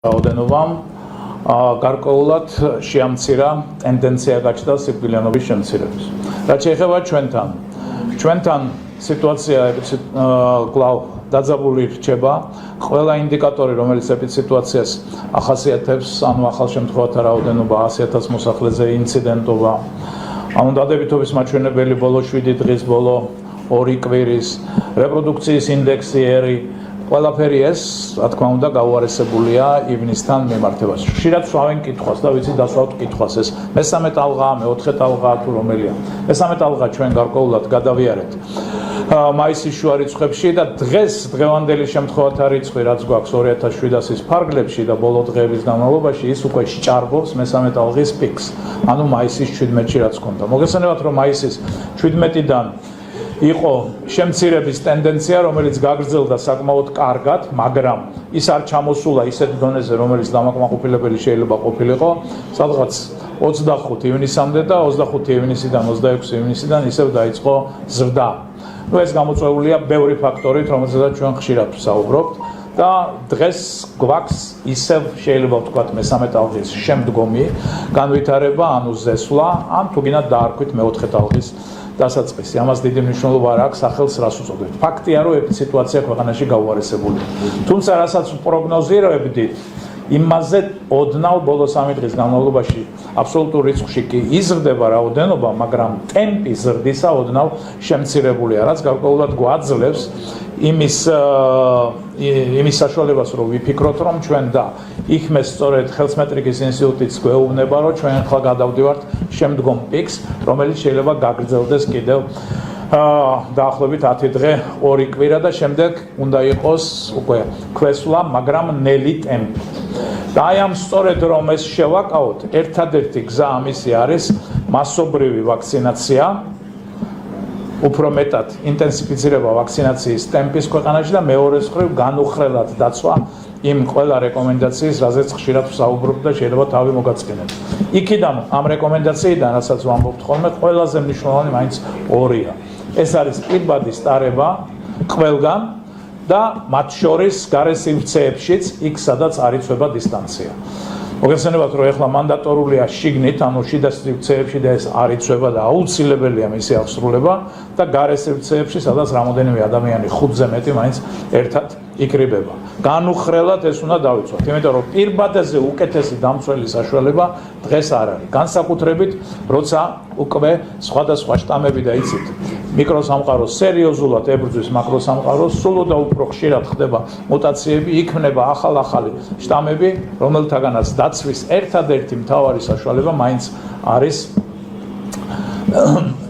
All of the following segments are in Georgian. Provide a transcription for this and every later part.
რაოდენობამ გარკვეულად შეამცირა ტენდენცია გაჩნდა სიკვდილიანობის შემცირების. რაც შეეხება ჩვენთან სიტუაცია კვლავ დაძაბული რჩება. ყველა ინდიკატორი, რომელიც ეპიდსიტუაციას ახასიათებს, ანუ ახალ შემთხვევათა რაოდენობა, 100,000 მოსახლეზე, ინციდენტობა, ანუ დადებითობის მაჩვენებელი ბოლო 7 დღის, ბოლო 2 კვირის, რეპროდუქციის ინდექსი ერი, ყველაფერი ეს, რა თქმა უნდა, გაუარესებულია ივნისთან მიმართებაში. ხშირად სვავენ კითხვას და ვიცი დასვავთ კითხვას ეს მესამე ტალღაა, მეოთხე ტალღაა თუ რომელია. მესამე ტალღა ჩვენ გარკვეულად გადავიარეთ მაისის შუა რიცხვებში და დღევანდელი შემთხვევათა რიცხვი, რაც გვაქვს 2700-ის ფარგლებში და ბოლო დღეების განმავლობაში, ის უკვე სჭარბობს მესამე ტალღის პიკს, ანუ მაისის 17-ში რაც ჰქონდა. მოგესალმებით, რომ მაისის 17-დან იყო შემცირების ტენდენცია, რომელიც გაგრძელდა საკმაოდ კარგად, მაგრამ ის არ ჩამოსულა ისეთ დონეზე, რომელიც დამაკმაყოფილებელი შეიძლება ყოფილიყო, სადღაც 25 ივნისამდე და 25 ივნისიდან 26 ივნისიდან ისევ დაიწყო ზრდა. ეს გამოწვეულია ბევრი ფაქტორით, რომელზედაც ჩვენ ხშირად ვსაუბრობთ და დღეს გვაქვს ისევ შეიძლება ვთქვათ მესამე ტალღის შემდგომი განვითარება, ანუ ზესვლა, ან თუ გინდათ დაარქვით მეოთხე ტალღის დასაწყისი. ამას დიდი მნიშვნელობა არ აქვს სახელს რას უწოდებთ. ფაქტია, რომ ეპიდსიტუაცია ქვეყანაში გაუარესებულია. თუმცა რასაც პროგნოზირებდით, იმაზე ოდნავ ბოლო 3 დღის განმავლობაში აბსოლუტურ რიცხვში კი იზრდება რაოდენობა, მაგრამ ტემპი ზრდისა ოდნავ შემცირებულია, რაც გარკვეულად გვაძლევს იმის საშუალებას, რომ ვიფიქროთ, რომ ჩვენ და იქ მე სწორედ ხელსმეტრიკის ინსტიტუტიც გვეუბნება, რომ ჩვენ ახლა გადავდივართ შემდგომ პიკს, რომელიც შეიძლება გაგრძელდეს კიდევ დაახლოებით 10 დღე, 2 კვირა და შემდეგ უნდა იყოს უკვე ქვესვლა, მაგრამ ნელი ტემპით. და აი ამ სწორედ რომ ეს შევაკავოთ, ერთადერთი გზა ამისი არის მასობრივი ვაქცინაცია, უფრო მეტად ინტენსიფიცირება ვაქცინაციის ტემპის ქვეყანაში და მეორე მხრივ განუხრელად დაცვა იმ ყველა რეკომენდაციის, რაზეც ხშირად ვსაუბრობთ და შეიძლება თავი მოგაწყინოთ. იქიდან ამ რეკომენდაციიდან, რასაც ვამბობთ ხოლმე, ყველაზე მნიშვნელოვანი მაინც ორია. ეს არის პირბადის ტარება ყველგან და მათ შორის გარე სივრცეებშიც, იქ სადაც არ იცვება დისტანცია. მოგესალმებით, რომ ეხლა მანდატორულია შიგნით, ანუ შიდა სივრცეებში და ეს არ იცვება და აუცილებელია მისი აღსრულება და გარე სივრცეებში, სადაც რამოდენიმე ადამიანი 5-ზე მეტი მაინც ერთად იკრიბება. განუხრელად ეს უნდა დავიცვათ, იმიტომ რომ პირბადაზე უკეთესი დამცველი საშუალება დღეს არ არის. განსაკუთრებით, როცა უკვე სხვადასხვა შტამები და იცით, მიკროსამყარო სერიოზულად ებრძვის მაკროსამყაროს, სულ და უფრო ხშირად ხდება მუტაციები, იქმნება ახალ-ახალი შტამები, რომელთაგანაც დაცვის ერთადერთი მთავარი საშუალება მაინც არის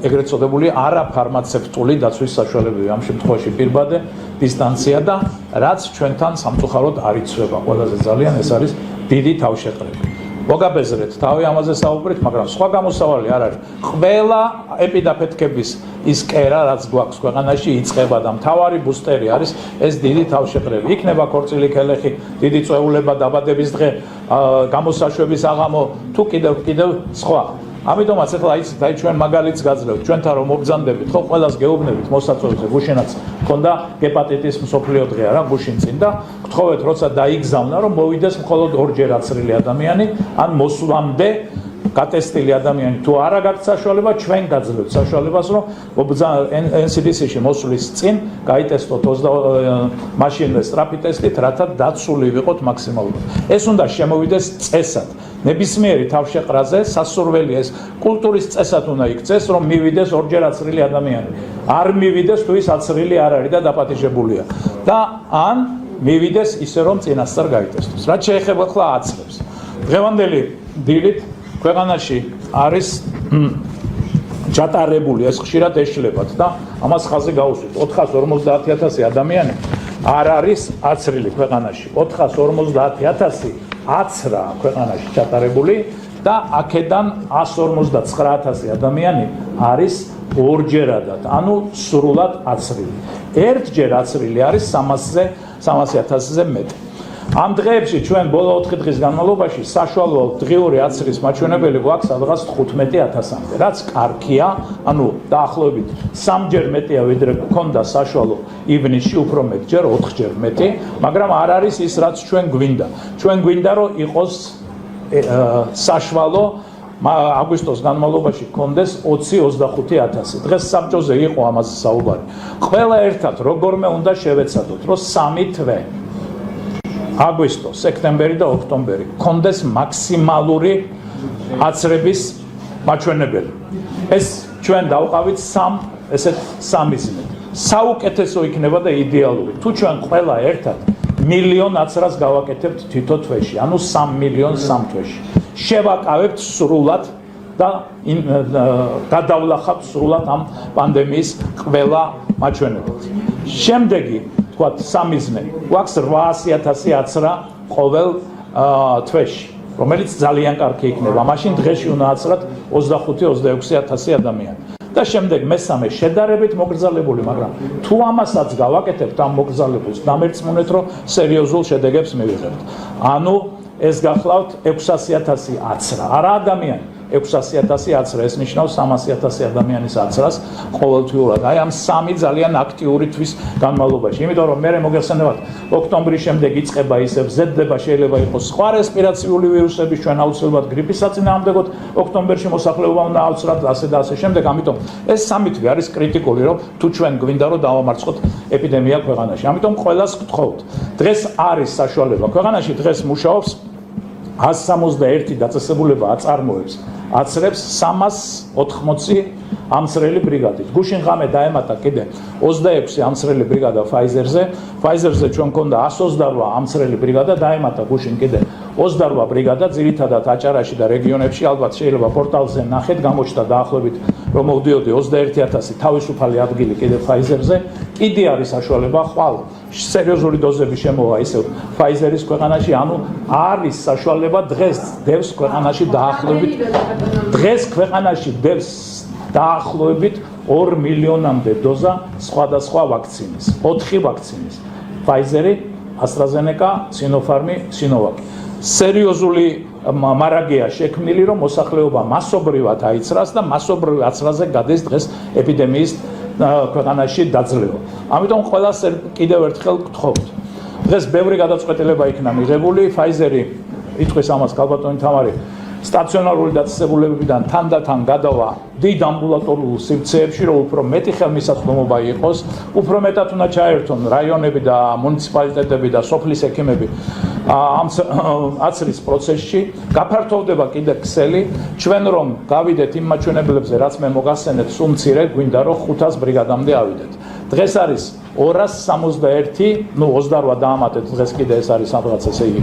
ეგრეთ წოდებული არაფარმაცევტული დაცვის საშუალებები. ამ შემთხვევაში პირბადე, დისტანცია და რაც ჩვენთან სამწუხაროდ არ იცვება. ყველაზე ძალიან ეს არის დიდი თავშეყრება. მოგაბეზრეთ, თავი ამაზე საუბრით, მაგრამ სხვა გამოსავალი არ არის. ყველა ეპიდაფეთქების ის კერა, რაც გვაქვს ქვეყანაში, იწყება და მთავარი ბუსტერი არის ეს დიდი თავშეყრება. იქნება ქორწილი ქელეხი, დიდი წვეულება, დაბადების დღე, გამოსაშვების აღამო, თუ კიდევ სხვა. ამიტომაც ახლა იცით, აი ჩვენ მაგალითს გაძლევთ, ჩვენთან რომ მობრძანდებით, ხო, ყველას გეუბნებით მოსაწვევზე, გუშინაც ქონდა ჰეპატიტის მსოფლიო დღეა რა, გუშინ წინ და გთხოვეთ, როცა დაიგზავნა, რომ მოვიდეს მხოლოდ 2-ჯერ აცრილი ადამიანი, ან მოსვლამდე გატესტილი ადამიანი თუ არა გაქვს საშუალება, ჩვენ გაძლევთ საშუალებას, რომ NCDC-ში მოსვლის წინ გაიტესტოთ მაშინვე სწრაფი ტესტით, რათა დაცული ვიყოთ მაქსიმალურად. ეს უნდა შემოვიდეს წესად. ნებისმიერი თავშეყრაზე სასურველი ეს კულტურის წესად უნდა იქცეს, რომ მივიდეს 2-ჯერ აცრილი ადამიანი. არ მივიდეს თუ ის აცრილი არ არის და დაპატიჟებულია. და ან მივიდეს ისე რომ წინასწარ გაიტესტოს. რაც შეეხება ახლა აცრებს. დღევანდელი დილით ქვეყანაში არის ჩატარებული, ეს ხშირად ეშლებათ და ამას ხაზი გაუსვით. 450,000 ადამიანი არ არის აცრილი ქვეყანაში. 450,000 აცრა ქვეყანაში ჩატარებული და აქედან 159,000 ადამიანი არის 2-ჯერადად, ანუ სრულად აცრილი. 1-ჯერ აცრილი არის 300,000-ზე მეტი. ამ დღეებში ჩვენ ბოლო 4 დღის განმავლობაში საშუალო დღიური აცრის მაჩვენებელი გვაქვს სადღაც 15,000-მდე, რაც კარგია, ანუ დაახლოებით 3-ჯერ მეტია ვიდრე გქონდა საშუალო ივნისში, უფრო მეტჯერ, 4-ჯერ მეტი, მაგრამ არ არის ის, რაც ჩვენ გვინდა. ჩვენ გვინდა, რომ იყოს საშუალო აგვისტოს განმავლობაში გქონდეს 20-25,000. დღეს საბჭოზე იყო ამაზე საუბარი. ყველა ერთად როგორმე უნდა შევეცადოთ, რომ 3 თვე აგვისტო, სექტემბერი და ოქტომბერი გქონდეს მაქსიმალური აცრების მაჩვენებელი. ეს ჩვენ დავყავით სამი მიზნით. საუკეთესო იქნება და იდეალური. თუ ჩვენ ყველა ერთად მილიონ აცრას გავაკეთებთ თითო თვეში, ანუ 3 მილიონს 3 თვეში. შევაკავებთ სრულად და გადავლახავთ სრულად ამ პანდემიის ყველა მაჩვენებელს. შემდეგი თქვათ სამიზნე გვაქვს 800,000 აცრა ყოველ თვეში, რომელიც ძალიან კარგი იქნება. მაშინ დღეში უნდა აცრათ 25-26,000 ადამიანი. და შემდეგ მესამე შედარებით მოგრძალებული, მაგრამ თუ ამასაც გავაკეთებთ ამ მოგრძალებულს, დამერწმუნეთ, რომ სერიოზულ შედეგებს მივიღებთ. ანუ ეს გახლავთ 600,000 აცრა, არა ადამიანი, 600,000 აცრა, ეს ნიშნავს 300,000 ადამიანის აცრას ყოველთვიურად. აი ამ 3 ძალიან აქტიური თვის განმავლობაში. იმიტომ რომ მე მოგეხსენებათ, ოქტომბრის შემდეგ იწყება ისევ ზედდება, შეიძლება იყოს სხვა რესპირაციული ვირუსების, ჩვენ აუცილებლად გრიპის საწინააღმდეგოდ ოქტომბერში მოსახლეობა უნდა ავცრათ ასე და ასე შემდეგ. ამიტომ ეს 3 თვე არის კრიტიკული, რომ თუ ჩვენ გვინდა რომ დავამარცხოთ ეპიდემია ქვეყანაში. ამიტომ ყველას გთხოვთ. დღეს არის საშუალება. ქვეყანაში დღეს მუშაობს 161 დაწესებულება აწარმოებს აცრებს 380 ამცრელი ბრიგადით. გუშინ ღამე დაემატა კიდე 26 ამცრელი ბრიგადა Pfizer-ზე. Pfizer-ზე ჩვენ მქონდა 128 ამცრელი ბრიგადა, დაემატა გუშინ კიდე 28 ბრიგადა, ძირითადად აჭარაში და რეგიონებში. ალბათ შეიძლება პორტალზე ნახეთ, გამოჩნდა დაახლოებით რომ მოვდიოდი 21,000 თავისუფალი ადგილი კიდე Pfizer-ზე. კიდე არის საშუალება ხვალ სერიოზული დოზები შემოვა ისევ Pfizer-ის ქვეყანაში, ანუ არის საშუალება დღეს დევს ქვეყანაში დაახლოებით დღეს ქვეყანაში დევს დაახლოებით 2 მილიონამდე დოზა სხვადასხვა ვაქცინის, 4 ვაქცინის, Pfizer-ი, AstraZeneca, Sinopharm-ი, Sinovac. სერიოზული მარაგია შექმნილი, რომ მოსახლეობა მასობრივად აიცრას და მასობრივ აცრაზე გადის დღეს ეპიდემიის ქვეყანაში დაძლევა. ამიტომ ყველას კიდევ ერთხელ გთხოვთ. დღეს ბევრი გადაწყვეტილება იქნა მიღებული, Pfizer-ი იტყვის ამას ქალბატონი თამარი სტაციონარული დაწესებულებებიდან თანდათან გადავა დიდ ამბულატორიულ სივრცეებში, რომ უფრო მეტი ხელმისაწვდომობა იყოს, უფრო მეტად უნდა ჩაერთონ რაიონები და მუნიციპალიტეტები და სოფლის ექიმები ამ აცრის პროცესში. გაფართოვდება კიდე ქსელი, ჩვენ რომ გავიდეთ იმ მაჩვენებლებზე, რაც მე მოგახსენეთ, სულ მცირე გვინდა რომ 500 ბრიგადამდე ავიდეთ. დღეს არის 261, ну 28 დაამატეთ, დღეს კიდე ეს არის სადღაც ესე იგი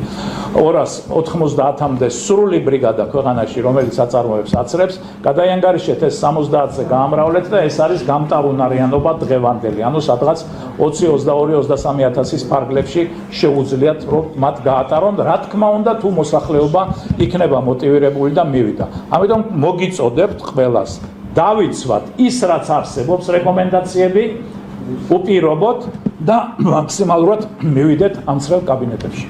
290-მდე სრული ბრიგადა ქვეყანაში, რომელიც აწარმოებს აცრებს. გადაიანგარიშეთ ეს 70-ზე გაამრავლეთ და ეს არის გამტარუნარიანობა დღევანდელი. ანუ სადღაც 20-22-23,000-ის ფარგლებში შეუძლიათ რომ მათ გაატარონ, რა თქმა უნდა, თუ მოსახლეობა იქნება მოტივირებული და მივიდა. ამიტომ მოგიწოდებთ ყველას დავიცვათ ის, რაც არსებობს რეკომენდაციები, უპირობოთ და მაქსიმალურად მივიდეთ ამცრელ კაბინეტებში.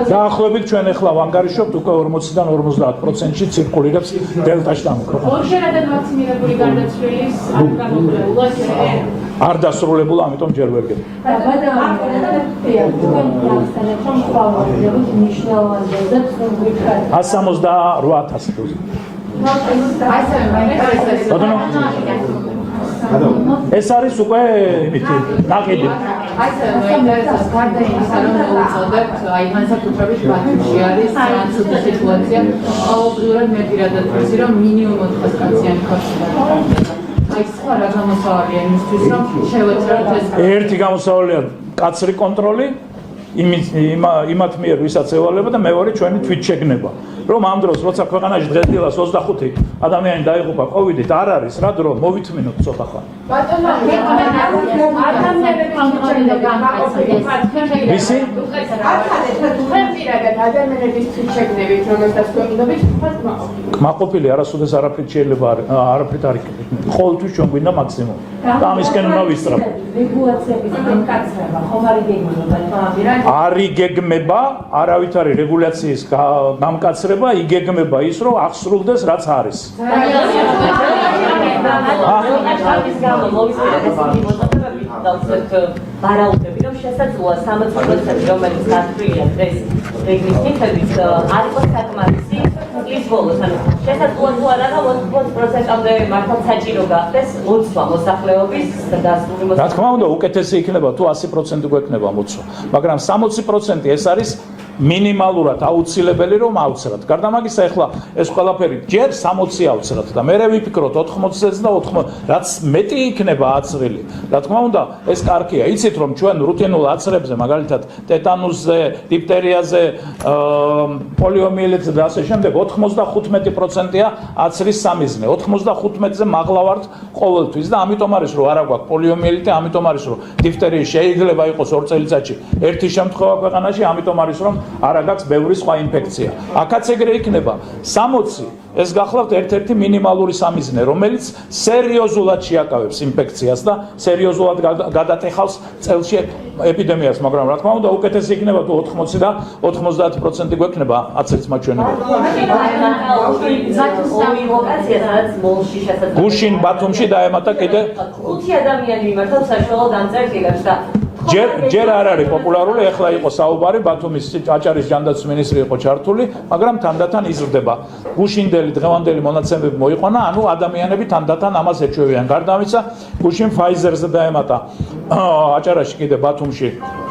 დაახლოებით ჩვენ ახლა ვანგარიშობთ უკვე 40-დან 50%-ში ცირკულირებს დელტა შტამი. ორშერადად ვაქცინირებული გარდაცვლილის გამოგრეულად არ დასრულებულა, ამიტომ ჯერ ვერ გეტყვი. და 168,000 დოზი. ეს არის უკვე იმითი ნაყიდი. გარდა იმისა, რომ უწოდებთ, აი განსაკუთრებით ბათუმში არის ცუდი სიტუაცია. ყოველდღურად მე პირადად ვიცი, რომ მინიმუმ 400 კაციანი ქორწინება. აი სხვა რა გამოსავალია იმისთვის, რომ შევეცროთ ეს. ერთი გამოსავალია კაცრი კონტროლი იმათ მიერ ვისაც ევალება და მეორე ჩვენი თვითშეგნება. რომ ამ დროს როცა ქვეყანაში დღესდილას 25 ადამიანი დაიღუპა COVID-ით, არ არის რა დრო მოვითმინოთ ცოტა ხანი. ბატონო, ადამიანები კონტროლი და განხილვის. ვისი? პირადად ადამიანების შექმნებით, რომელსაც გვეყნობით, თქვათ მაყოფილი. კმაყოფილი არასოდეს არაფრით შეიძლება არაფრით არ იქნება. ყოველთვის ჩვენ გვინდა მაქსიმუმი. და ამისკენ უნდა ვისწრაფოთ. რეგულაციების განკაცება ხომ არ იგეგმება? არ იგეგმება, არავითარი რეგულაციის გამკაცრება, იგეგმება ის, რომ აღსრულდეს რაც არის. ვარაუდები, რომ შესაძლოა 60%, რომელიც გასწრილია დღეს რეგლის მიხედვით, არ იყოს საკმარისი წლის ბოლოს. ანუ შესაძლოა თუ არა, რომ 80%-მდე მართლაც საჭირო გახდეს ლოცვა მოსახლეობის დასწრული მოსახლეობის. რა თქმა უნდა, უკეთესი იქნება თუ 100% გვექნება მოცვა, მაგრამ 60% ეს არის მინიმალურად აუცილებელი რომ ავცრათ. გარდა ამისა, ეხლა ეს ყველაფერი ჯერ 60 ავცრათ და მე ვიფიქროთ 80-ს და 80, რაც მეტი იქნება აცრილი. რა თქმა უნდა, ეს კარგია. იცით რომ ჩვენ რუტინულ აცრებზე, მაგალითად, ტეტანუსზე, დიფთერიაზე, პოლიომიელიტზე და ასე შემდეგ 95%-ია აცრის სამიზნე. 95%-ზე მაღლა ვართ ყოველთვის და ამიტომ არის რომ არა გვაქვს პოლიომიელიტი, ამიტომ არის რომ დიფთერია შეიძლება იყოს 2 წელიწადში ერთი შემთხვევა ქვეყანაში, ამიტომ არის რომ არა გაქვს ბევრი სხვა ინფექცია. აქაც ეგრე იქნება 60 ეს გახლავთ ერთ-ერთი მინიმალური სამიზნე, რომელიც სერიოზულად შეაკავებს ინფექციას და სერიოზულად გადატეხავს წელში ეპიდემიას, მაგრამ რა თქმა უნდა, უკეთესი იქნება თუ 80 და 90% გვექნება აცრის მაჩვენება. გუშინ ბათუმში დაემატა კიდე 5 ადამიანი მიმართავ საშუალო დამწერილებს და ჯერ არ არის პოპულარული, ეხლა იყო საუბარი, ბათუმის აჭარის ჯანდაცვის მინისტრი იყო ჩართული, მაგრამ თანდათან იზრდება. გუშინდელი დღევანდელი მონაცემები მოიყვანა, ანუ ადამიანები თანდათან ამას ეჩვევიან. გარდა ამისა, გუშინ Pfizer-ზე დაემატა აჭარაში კიდე ბათუმში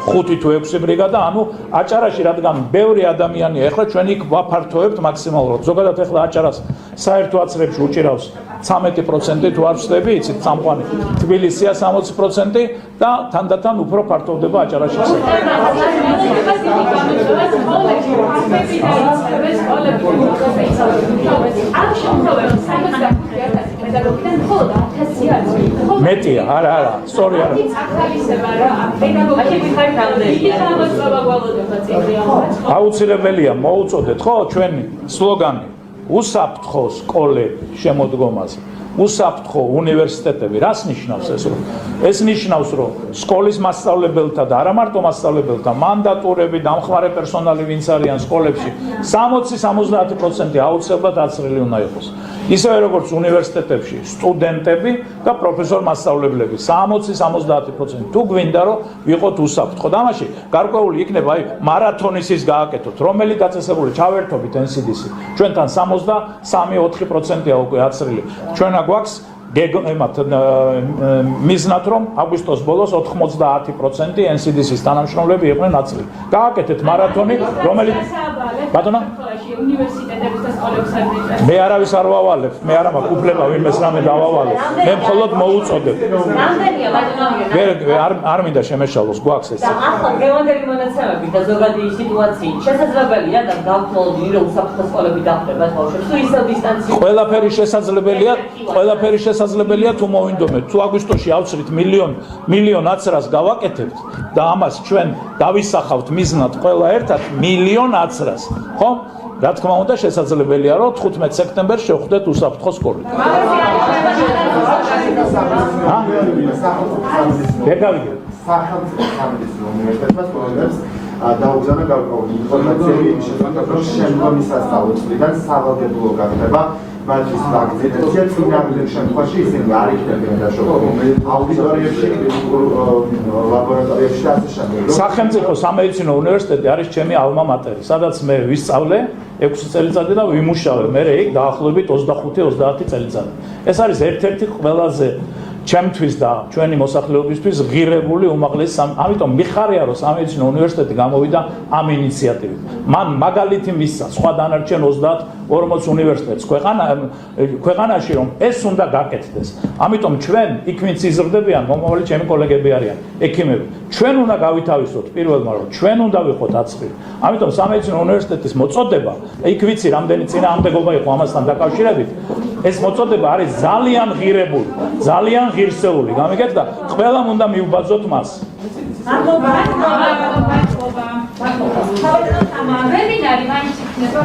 5 თუ 6 ბრიგადა, ანუ აჭარაში რადგან ბევრი ადამიანია, ეხლა ჩვენ იქ ვაფართოებთ მაქსიმალურად. ზოგადად ეხლა აჭარას საერთო აცრებში უჭირავს 13% თუ არ ვცდები, იცით, წამყვანი თბილისია 60% და თანდათან უფრო ფართოვდება აჭარაში. მეტია, არა, სწორი არა. აუცილებელია მოუწოდეთ ხო ჩვენი სლოგანი უსაფრთხო სკოლები შემოდგომაზე. უსაფრთხო უნივერსიტეტები, რას ნიშნავს ეს? ეს ნიშნავს, რომ სკოლის მასწავლებელთა და არა მარტო მასწავლებელთა მანდატურები, დამხმარე პერსონალი, ვინც არიან სკოლებში, 60-70% აუცილებლად აცრილი უნდა იყოს. ისევე როგორც უნივერსიტეტებში სტუდენტები და პროფესორ-მასწავლებლები, 60-70%. თუ გვინდა რომ ვიყოთ უსაფრთხო, და ამაში გარკვეული იქნება, აი, მარათონის ის გააკეთოთ, რომელი დაწესებული ჩავერთობით NCDC. ჩვენთან 63-4%-ია უკვე აცრილი. ჩვენა გვაქვს მიზნად რომ აგვისტოს ბოლოს 90% NCDC-ის თანამშრომლები იყვნენ აცრილი. გააკეთეთ მარათონი, რომელიც ბატონო უნივერსიტეტების და სკოლების ადმინისტრაცია. მე არავის არ ვავალებ, მე არ მაქვს უფლება ვინმეს რამე დავავალებ. მე მხოლოდ მოუწოდებ. რამდენია ბატონო? არ მინდა შემეშალოს, გვაქვს ეს. და ახლა დღევანდელი მონაცემები და ზოგადი სიტუაციით შესაძლებელია და გავხმოდი რომ უსაფრთხო სკოლები დახვდება ბავშვებს თუ ისევ დისტანცია. ყველაფერი შესაძლებელია თუ მოვინდომეთ. თუ აგვისტოში ავცრით მილიონ აცრას გავაკეთებთ და ამას ჩვენ დავისახავთ მიზნად ყველა ერთად მილიონ აცრას. ხო? რა თქმა უნდა შესაძლებელია რომ 15 სექტემბერს შევხვდეთ უსაფრთხო სკოლით. დაუგზავნა გარკვეული ინფორმაციები იმ შესახებ, რომ შემდგომი სასწავლო წლიდან სავალდებულო გახდება მათთვის ვაქცინაცია. წინააღმდეგ შემთხვევაში ისინი არ იქნებიან დაშოქებული აუდიტორიებში, ლაბორატორიებში და ასე შემდეგ. სახელმწიფო სამედიცინო უნივერსიტეტი არის ჩემი ალმა მატერი, სადაც მე ვისწავლე 6 წელიწადი და ვიმუშავე მე იქ დაახლოებით 25-30 წელიწადი. ეს არის ერთ-ერთი ყველაზე ჩემთვის და ჩვენი მოსახლეობისთვის ღირებული უმაღლესი. ამიტომ მიხარია რომ სამედიცინო უნივერსიტეტი გამოვიდა ამ ინიციატივით. მან მაგალითი მისცა სხვა დანარჩენ 30-40 უნივერსიტეტს ქვეყანაში რომ ეს უნდა გაკეთდეს. ამიტომ ჩვენ იქ ვინც იზრდებიან, მომავალი ჩემი კოლეგები არიან, ექიმები. ჩვენ უნდა გავითავისოთ პირველმა რომ ჩვენ უნდა ვიყოთ აცრილი. ამიტომ სამედიცინო უნივერსიტეტის მოწოდება, იქ ვიცი რამდენი წინააღმდეგობა იყო ამასთან დაკავშირებით. ეს მოწოდება არის ძალიან ღირებული ღირსეული. გამიგეთ და ყველამ უნდა მიუბაძოთ მას. ვებინარი მაინც იქნება